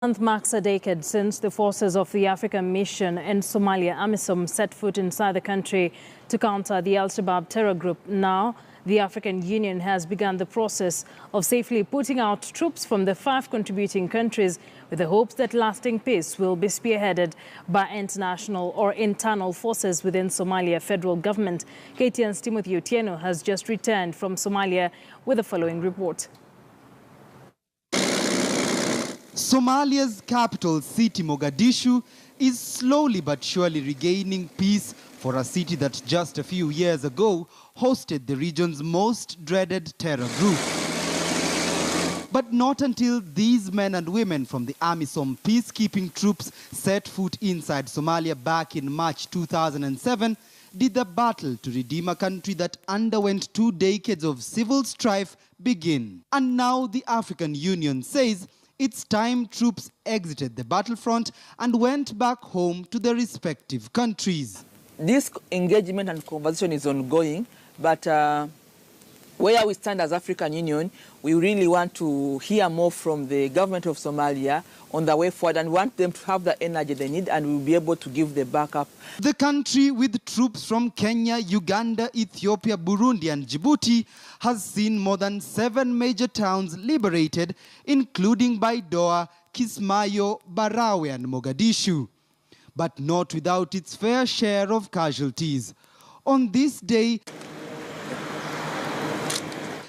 Month marks a decade since the forces of the African Mission in Somalia, amisom, set foot inside the country to counter the Al-Shabaab terror group. Now, the African Union has begun the process of safely putting out troops from the 5 contributing countries with the hopes that lasting peace will be spearheaded by international or internal forces within Somalia federal government. KTN's Timothy Otieno has just returned from Somalia with the following report. Somalia's capital city, Mogadishu, is slowly but surely regaining peace for a city that just a few years ago hosted the region's most dreaded terror group. But not until these men and women from the amisom peacekeeping troops set foot inside Somalia back in March 2007 did the battle to redeem a country that underwent 2 decades of civil strife begin. And now the African Union says it's time troops exited the battlefront and went back home to their respective countries. This engagement and conversation is ongoing, but where we stand as African Union, we really want to hear more from the government of Somalia on the way forward and want them to have the energy they need, and we'll be able to give the backup. The country, with troops from Kenya, Uganda, Ethiopia, Burundi and Djibouti, has seen more than 7 major towns liberated, including Baidoa, Kismayo, Barawe and Mogadishu. But not without its fair share of casualties. On this day,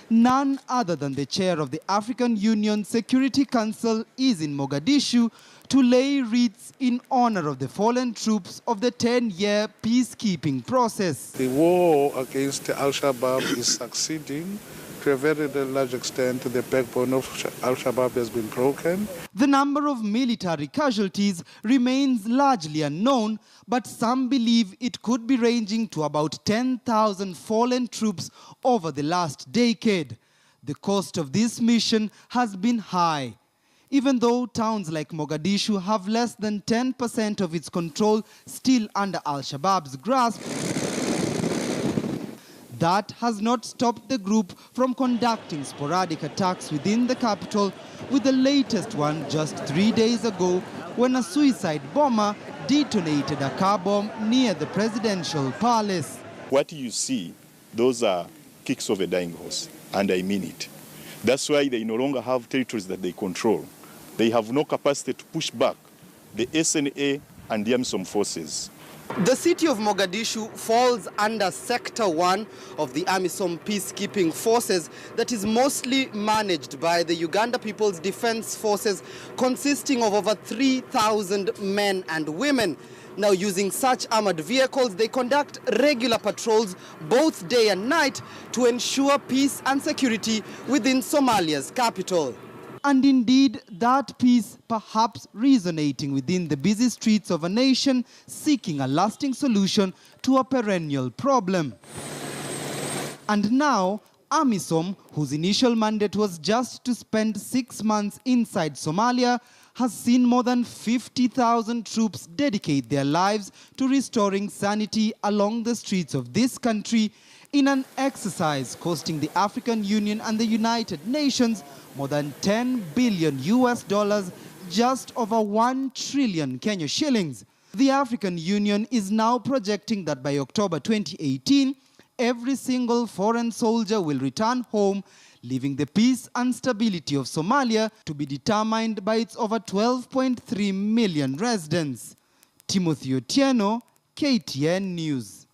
none other than the chair of the African Union Security Council is in Mogadishu to lay wreaths in honor of the fallen troops of the 10-year peacekeeping process. The war against Al-Shabaab is succeeding. To a very large extent, the backbone of Al-Shabaab has been broken. The number of military casualties remains largely unknown, but some believe it could be ranging to about 10,000 fallen troops over the last decade. The cost of this mission has been high. Even though towns like Mogadishu have less than 10% of its control still under Al-Shabaab's grasp, that has not stopped the group from conducting sporadic attacks within the capital, with the latest one just 3 days ago when a suicide bomber detonated a car bomb near the presidential palace. What you see, those are kicks of a dying horse, and I mean it. That's why they no longer have territories that they control. They have no capacity to push back the SNA and the amisom forces. The city of Mogadishu falls under Sector 1 of the amisom peacekeeping forces that is mostly managed by the Uganda People's Defense Forces, consisting of over 3,000 men and women. Now, using such armored vehicles, they conduct regular patrols both day and night to ensure peace and security within Somalia's capital. And indeed, that peace perhaps resonating within the busy streets of a nation seeking a lasting solution to a perennial problem. And now, amisom, whose initial mandate was just to spend 6 months inside Somalia, has seen more than 50,000 troops dedicate their lives to restoring sanity along the streets of this country in an exercise costing the African Union and the United Nations more than $10 billion, just over 1 trillion Kenya shillings. The African Union is now projecting that by October 2018, every single foreign soldier will return home, leaving the peace and stability of Somalia to be determined by its over 12.3 million residents. Timothy Otieno, KTN News.